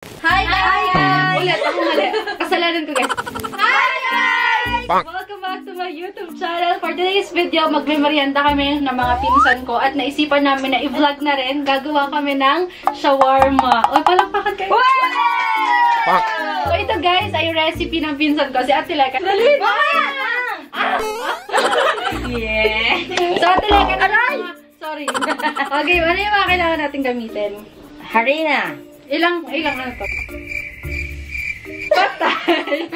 Hi guys! Ulit, ako mali. Kasalanan ko guys. Hi guys! Welcome back to my YouTube channel. For today's video, magme-merienda kami ng mga pinsan ko at naisipan namin na i-vlog na rin. Gagawa kami ng shawarma. O, palakpakan kayo. So ito guys ay recipe ng pinsan ko. Si Ate Leka. Dali! Yeah! So Ate Leka, sorry. Okay, ano yung mga kailangan natin gamitin? Harina. Ilang ano to? Patay!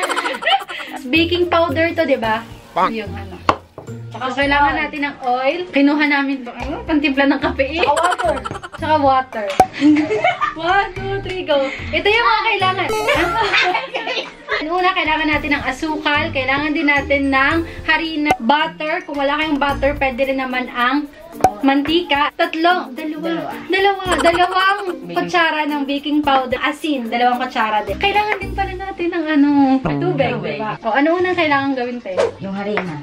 Baking powder to, diba? Yung ano. Tsaka kailangan natin ng oil. Kinuha namin to. Ano? Pantimpla ng kape. Tsaka water. Tsaka water. 1, 2, 3, go. Ito yung mga kailangan. Una, kailangan natin ng asukal. Kailangan din natin ng harina. Butter. Kung wala kayong butter, pwede rin naman ang mantika. Dalawang kutsara ng baking powder. Asin, 2 kutsara din. Kailangan din pala natin ng tubig, diba? O, ano unang kailangan gawin tayo? Yung harina.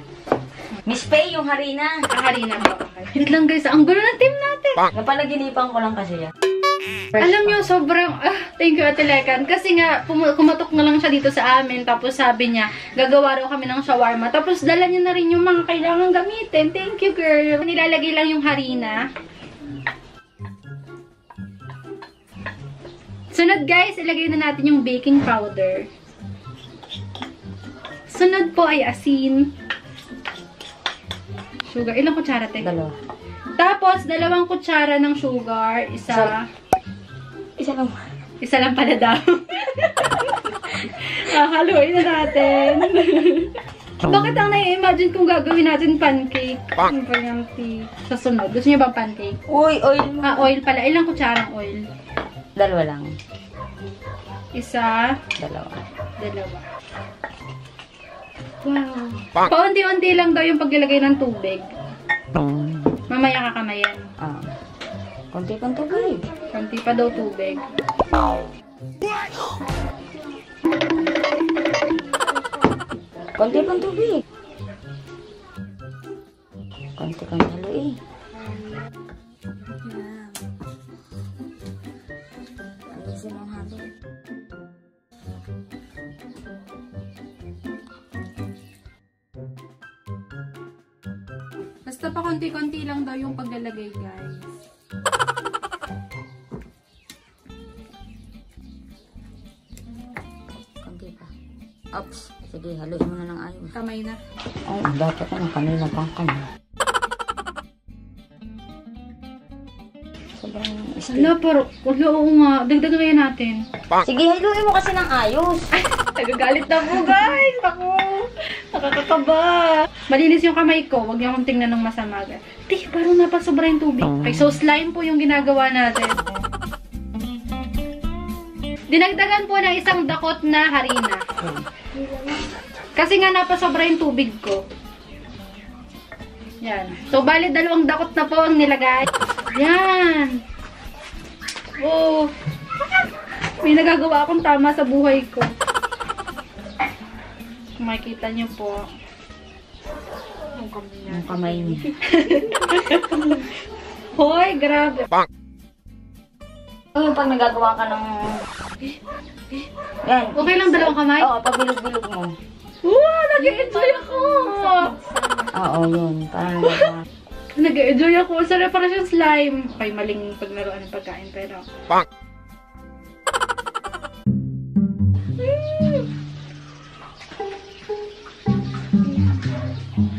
Miss Pay, yung harina. Harina po. Okay. Wait lang guys, ang gulo ng team natin. Napalaginipan ko lang kasi yan. Alam nyo, sobrang, thank you Ate Lekan. Kasi nga, kumatok na lang siya dito sa amin. Tapos sabi niya, gagawa raw kami ng shawarma. Tapos dala niya na rin yung mga kailangan gamitin. Thank you girl. Nilalagay lang yung harina. Sunod guys, ilagay na natin yung baking powder. Sunod po ay asin. Sugar. Ilang kutsara, te? 2. Tapos, 2 kutsara ng sugar. Isa lang. Isa lang pala daw. Haluin na natin. Bakit ang nai-imagine kung gagawin natin pancake? Ano ba yung sa sunod? Gusto niyo bang pancake? Uy, oil. Oil pala. Ilang kutsarang oil? 2 lang. Isa. 2. 2. Wow. Paunti-unti lang daw yung paglalagay ng tubig. Mamaya kakamayan. Konti pang tubig. Konti pa daw tubig. Konti pang tubig. Konti kang haluin. Alisin ang halo. Basta pa konti-konti lang daw yung paglalagay, guys. Konti pa. Oops. Sige, haluin mo na ng ayos. Kamay na. Ay, dapat na kanina pang kanina. Sobrang Hala, pero, oo nga. Dagdagan kaya natin. Sige, haluin mo kasi ng ayos. Nagagalit na po, guys. Ako. Nakakakaba. Malinis yung kamay ko. Huwag niyo akong tingnan ng masama. Di, parang napasobra yung tubig. Okay, so slime po yung ginagawa natin. Dinagdagan po ng 1 dakot na harina. Kasi nga napasobra yung tubig ko. Yan. So, bali 2 dakot na po ang nilagay. Yan. Oh. May nagagawa akong tama sa buhay ko. Makikita niyo po. Yung kamay niya. Hoy, grabe. Yung pag nagagawa ka ng... Yan. Okay lang 2 kamay? Oo, pabilog-bilog mo. Wow, nag-enjoy ako. Oo, yun. Parang nagagawa. Nag-enjoy ako. Sarap para siyang slime. Okay, maling paglaruan ng pagkain, pero...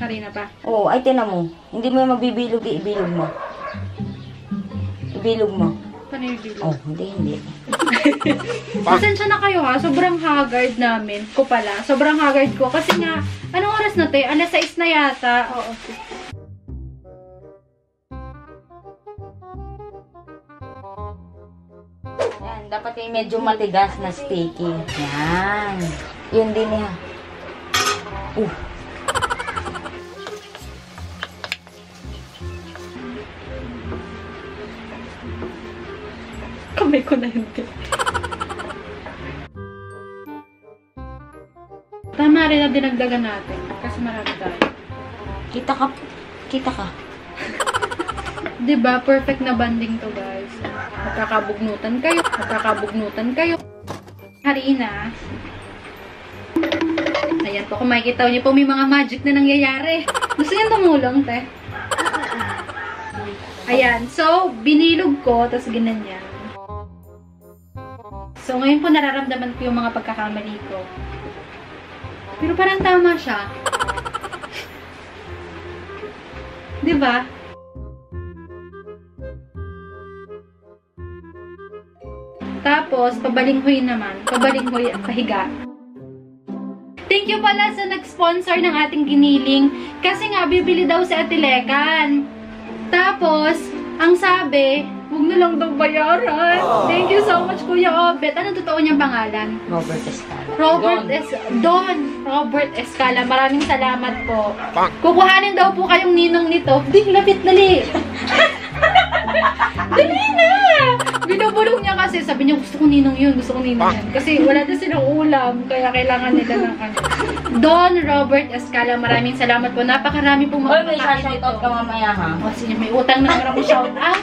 Harina pa. Oo, ay tinan mo. Hindi mo yung mabibilog, ibilog mo. Ibilog mo. Paano yung bilog? Oh, hindi. Pasensya na kayo ha. Sobrang haggard namin. Ko pala. Sobrang haggard ko. Kasi nga, anong oras na tayo? 6 na yata. Oo. Yan, dapat yung medyo matigas na sticky. Yan. Yun din niya. Kamay ko na yun. Tama rin na dinagdagan natin. Kasi marami tayo. Kita ka. Diba? Perfect na banding to, guys. Magkakabugnutan kayo. Harina. Ayan po, kung makikita niyo po, may mga magic na nangyayari. Gusto niyo tumulong, te? Ayan. So, binilog ko, tapos ginanyan. So, ngayon po nararamdaman ko yung mga pagkakamali ko. Pero parang tama siya. Diba? Tapos, pabalinghoy naman. Pabalinghoy at pahiga. Thank you pala sa nag-sponsor ng ating giniling. Kasi nga, bibili daw si Ate Lekan. Tapos, ang sabi, huwag na lang daw bayaran. Thank you so much, Kuya Obet. Ano totoo niyang pangalan? Robert Escala. Robert Escala. Maraming salamat po. Kukuhanin daw po kayong ninong nito. Di, lapit, dali. Dali na! Binubulong niya kasi. Sabi niya, gusto ko ninong yun. Gusto ko ninong yan. Kasi wala na silang ulam. Kaya kailangan nila ng ano. Don Robert Escala. Maraming salamat po. Napakarami pong Hoy, may makakain shoutout ka mamaya, ha? O, sige, may utang na ako shout out.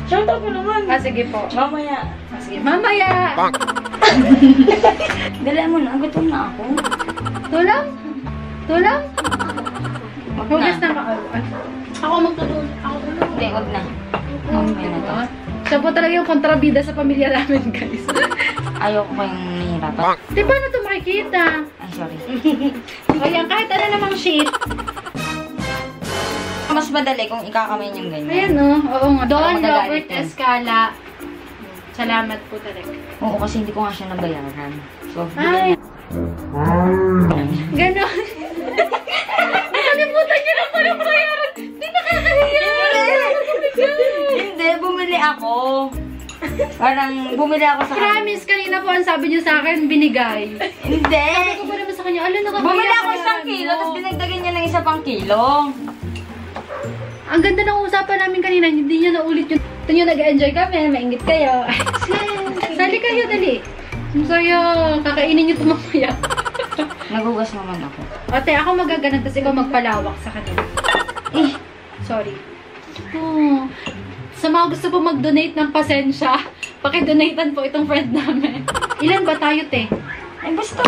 Shoutout ko naman. Sige po. Mamaya. Sige, mamaya. Dala mo na. Gutom na ako. Tulang? Tulang? Wag Hugas na. na ka. Ako magtutulong. Ako tulong. Hindi, wag na. Okay na to. Siya po talaga yung kontrabida sa pamilya namin, guys. Ayoko kayong nahihirapan. Di paano ito makikita? Ay, sorry. Ayan, kahit ano namang sheet. Mas madali kung ikakamay niyang ganyan. Ayan, oo nga. Don magagalit Robert yun. Escala. Salamat po talaga. Oo, kasi hindi ko nga siya nabayaran. So, Ay. Ganon. Nakalimutan niyo na palang bayaran. Di nakakahiya. Hindi, bumili ako. Parang bumili ako sa Promise, kanina po ang sabi niyo sa akin, binigay. Hindi. Sabi ko pa naman sa kanya, nakakaya. Bumili ako isang kilo, tapos dinagdagan niya ng isa pang kilo. Ang ganda ng usapan namin kanina, hindi niya naulit yun. Ito nyo nag-enjoy kami, maingit kayo. Sali kayo, dali. Masaya, kakainin niyo ito mamaya. Nagugas naman ako. Ate, ako magaganan, tapos ikaw magpalawak sa kanila. Sorry. Oh. Sa mga gusto po mag-donate ng pasensya, pakidonatean po itong friend namin. Ilan ba tayo, te? Ay, basta.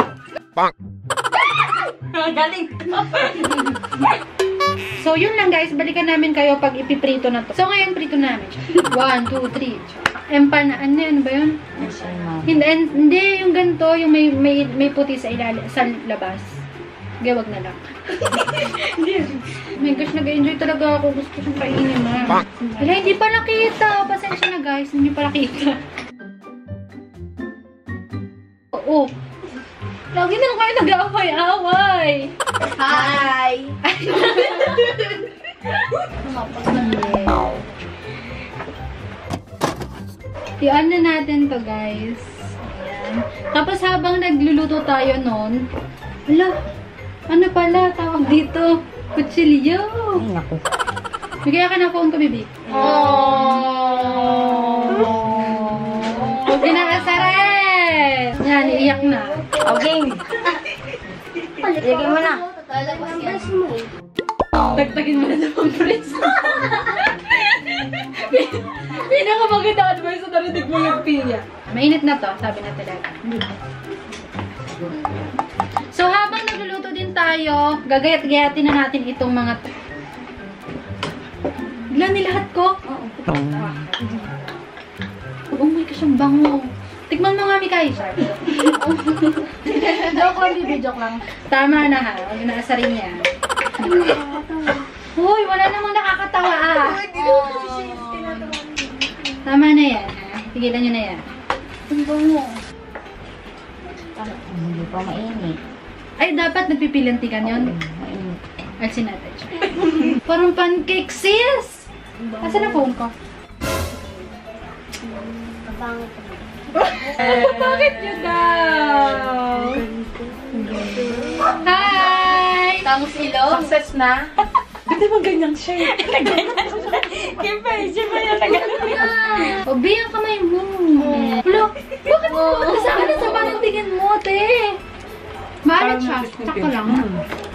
Galing. So, yun lang guys. Balikan namin kayo pag ipiprito na to. So, ngayon prito namin siya. 1, 2, 3. Empana, ano ba yun? Hindi, yung ganito, yung may puti sa sa labas. Gawag na lang. My gosh, nag-enjoy talaga ako. Gusto siyang kainin na. Wala, hindi pa nakita. Pasensya na guys, hindi pa nakita. Oo. Lagi na lang kayo nag-aaway-aaway. Hi! I-on na natin to, guys. Ayan. Tapos habang nagluluto tayo nun, ano pala, tawag dito? Kutsilyo. Ay, naku. Bigyan ka na phone ko, baby. Huwag ginakasarin! Yan, iiyak na. Okay. Ilagay mo na. Tagtagin mo na sa pang-press. Pinakamaganda advice na narinig mo yung Pia. Mainit na to, sabi na talaga. So, habang nagluluto din tayo, gagayat-gayatin na natin itong mga... Bigla nilahat ko? Oo. Oh my gosh, ang bango. Tikman mo nga, Mikay. Joke lang, baby. Joke lang. Tama na ha. Huwag na asarin niya. Uy, wala namang nakakatawa ah. Tama na yan ha. Pigilan nyo na yan. Ang bango. Hindi pa mainit. Ay, dapat nagpipilantikan yun. Mainit. Alsin natin siya. Parang pancake, sis! Asa na phone ko? Bakit yun daw? Hi! Tangos ilog? Success na? Hindi mo ganyan siya. Naganyan siya. Kaya siya ba yan? Naganyan. O, B, ang kamay mo. Wala, bakit mo sa akin ang sama ng tingin mo, te? Maalat siya. Sakto lang.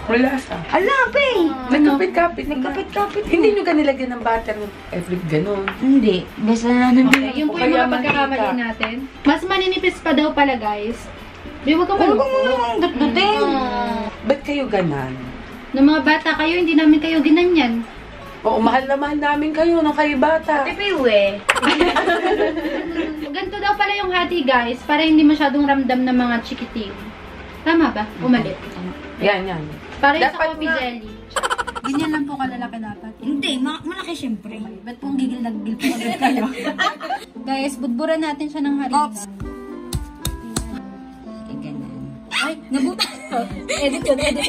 Wala sa. Ala, Pay! Ano? Kapit-kapit. Nagkapit-kapit. Hindi nyo ka nilagyan ng butter every ganun. Hindi. Basta na Okay, yun po O yung kaya mga pagkakamali mantika. natin. Mas maninipis pa daw pala, guys. Di, wag ka malungkot. dut-dutin. Ba't kayo ganan? Nung mga bata kayo, hindi namin kayo ginanyan. Oo, mahal na mahal namin kayo nung kayo bata. Pipiwe. Ganito daw pala yung hati, guys, para hindi masyadong ramdam ng mga chikiting. Tama ba? Umali. Yan, yan. Para yung sa Dapat coffee nga. jelly. Ganyan lang po kalalaki dapat. Hindi, malaki syempre. Ba't pong gigil-nagil po agad kayo? Guys, budburan natin siya ng harina. Ops. Ganun. Ay, nabuta. Edit yun, edit.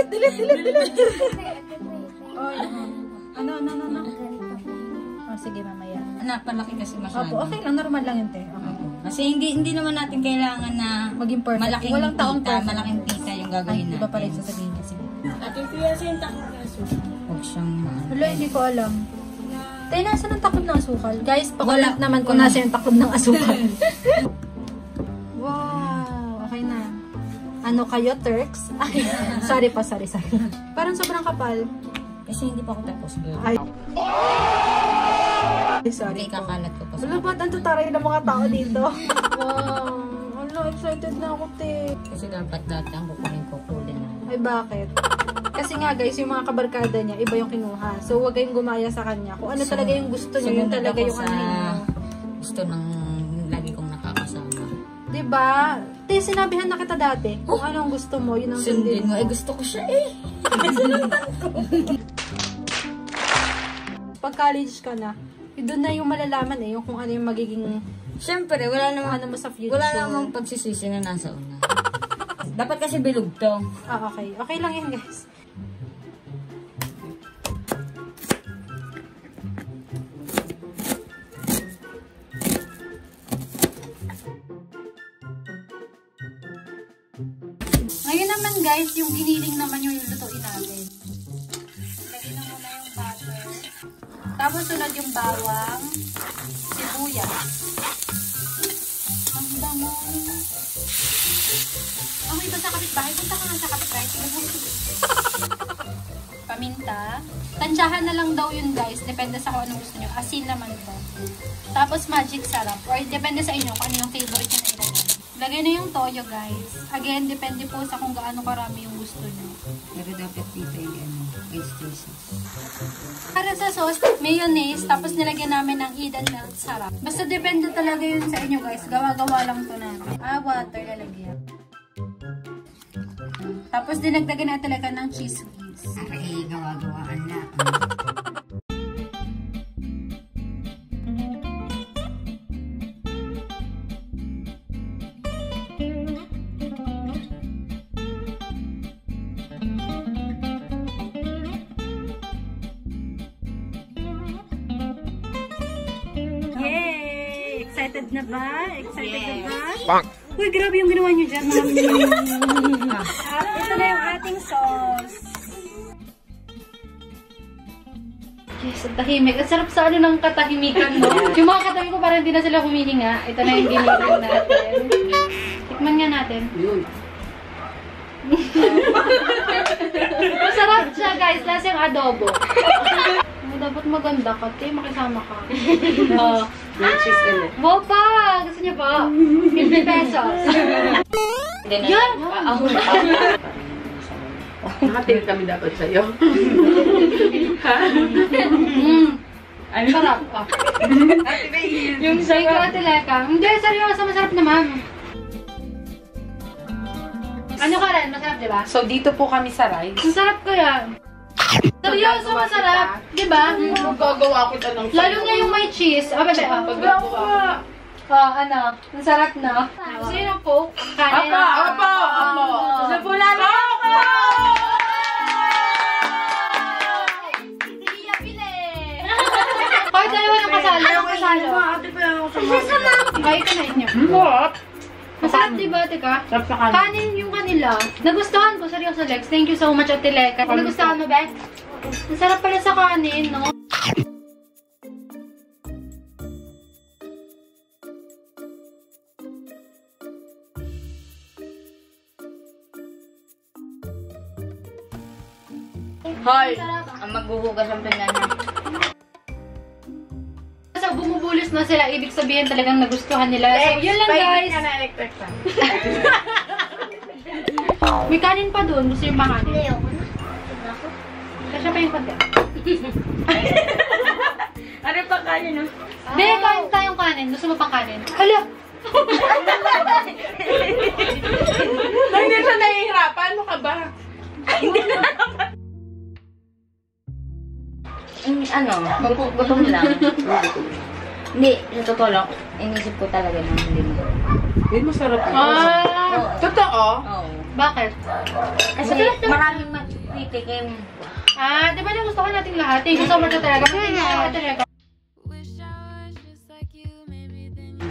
Delete. Ano? Oh, sige, mamaya. Anak, palaki kasi masyado. Opo, okay lang. Normal lang yun, te. Okay. Kasi hindi naman natin kailangan na Maging perfect. malaking Walang taong pita, perfect. malaking pita yung Ay, gagawin iba natin. pa rin sasabihin niya. Sige. Huwag siyang Wala, hindi ko alam. Tayo, nasa ng taklob ng asukal? Guys, Wala. pakulat naman kung nasa yung taklob ng asukal. Wow, okay na. Ano kayo, Turks? Ay, sorry. Parang sobrang kapal. Kasi hindi pa ako tapos, girl. Ay, sorry. Okay, kakalat ko pa. Wala, ba't ang tutaray ng mga tao dito? Wow, ano, excited na ako, te. Kasi dapat dati ang kukulin na. Ay, bakit? Kasi nga guys, yung mga kabarkada niya, iba yung kinuha. So, huwag kayong gumaya sa kanya. Kung ano talaga yung gusto niyo, yun Sumunod talaga ako yung sa ano niyo. gusto ng lagi kong nakakasama. Diba? Te, sinabihan na kita dati. Kung ano ang gusto mo, yun ang Sundin sundin mo. mo. Gusto ko siya eh. Pag college ka na, doon na yung malalaman eh, yung kung ano yung magiging Siyempre, wala namang ano mo sa future. wala namang pagsisisi na nasa una. Dapat kasi bilog to. Ah, okay. Okay lang yan, guys. Ngayon naman, guys, yung giniling naman yung lulutuin natin. Lagyan na muna yung butter. Tapos sunod yung bawang, sibuyas. Ang bango. Ang iba sa kapitbahay, punta ka nga sa kapitbahay. Paminta. Tansyahan na lang daw yun, guys. Depende sa kung anong gusto nyo. Asin naman to. Tapos magic sarap. Or depende sa inyo kung ano yung favorite nyo na ilagay. Lagay na yung toyo, guys. Again, depende po sa kung gaano karami yung gusto nyo. Pero dapat dito yung ano, 8 pieces. Para sa sauce, mayonnaise, tapos nilagyan namin ng Eden Melt sarap. Basta depende talaga yun sa inyo, guys. Gawa-gawa lang to namin. Water lalagyan. Tapos dinagdagan na talaga ng cheese whiz. Aray, gawa-gawaan na. Yay! Excited na ba? Excited na ba? Bang! Uy, grabe yung ginawa nyo dyan. Ito na yung ating sauce. Yes, ang tahimik. Ang sarap sa ano ng katahimikan, no? Yung mga katabi ko parang hindi na sila humihinga. Ito na yung giniling natin. Tikman nga natin. Yun. Masarap siya, guys. Lasa yung adobo. Ay, dapat maganda ka, te. Makisama ka. Oh. May cheese in it. Wow pa! Gusto niyo ba? 50 pesos. Yan! Nakatingin kami dapat sa'yo. Sarap. Oh. Yung Say ko, Ate Leka. Hindi, seryoso. Masarap naman. Ano ka rin? Masarap, di ba? So, dito po kami sa rice. Masarap kaya. Seryoso, masarap. Di ba? Magagawa kita ng Lalo na yung may cheese. Bebe. Paggawa. Ano? Masarap na. Gusto nyo ng Coke? Kanin? Apo! Sa bulalo! Hoy, dalawa ng kasalo. Anong kasalo? Kayo ka na inyo. What? Masarap diba, teka? Sarap sa kanin. Kanin yung kanila. Nagustuhan ko, seryoso, Lex. Thank you so much, Ate Leka. Nagustuhan mo, Beth? Masarap pala sa kanin, no? Hoy! Ang maghuhugas ang pinggan niya. So, bumubulis na sila. Ibig sabihin talagang nagustuhan nila. So, yun lang guys. na electric fan. May kanin pa doon. Gusto yung makanin. Ayoko na. Kasi pa yung konti. Ano pa kanya no? Be, kain tayong kanin. Gusto mo pang kanin? Hala! Hindi siya nahihirapan. Ano ka ba? Ano? Gutom lang. Hindi, sa totoo lang, inisip ko talaga na hindi mo. Hindi masarap yun. Ah! Totoo? Oo. Bakit? Kasi maraming magtitikim. Ah, di ba nagustuhan natin lahat? Eh, gusto mo na talaga. Talaga.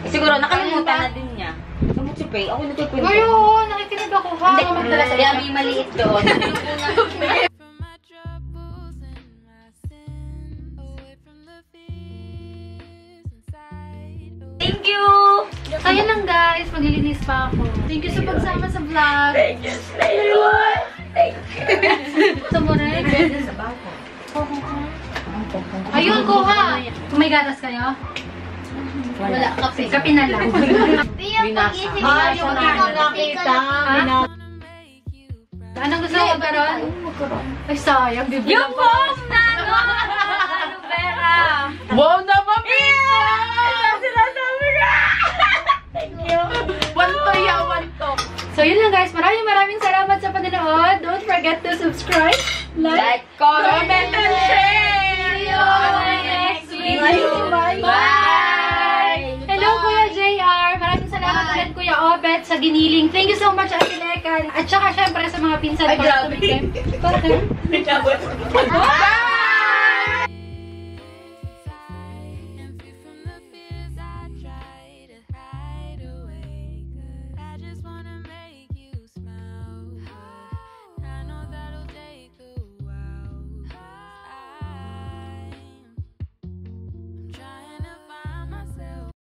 Siguro, nakalimutan na din niya. Samot si Pei, ako nagkikwento. Ay, oo, nakikinig ako ha. Hindi, Magdala sa kaya may maliit doon. Thank you! Ayun lang guys, maglilinis pa ako. Thank you sa pagsama sa vlog. Thank you, Slayward! Thank you! Gusto mo rin? Sa bako. Ayun, kuha. Kung may gatas kayo? Wala, kape. Kape na lang. Pia, pag-isip Ah, ko, yung nakakita. Ha? Anong gusto mo magkaroon? Ay, sayang. Bibili Yung pa. foam na ano! Ano pera? Wow naman, Pia! Sinasabi ka! Thank you! Wanto ya, wanto. So, yun lang guys. Maraming salamat sa panonood. Don't forget to subscribe, Like, comment, and share! See you on the next video. Bye! Hello, Kuya JR. Maraming salamat ulit, Kuya Obet, sa giniling. Thank you so much, Ate Lekan. At saka, syempre, sa mga pinsan ko na tumikim. Bakit? Bye!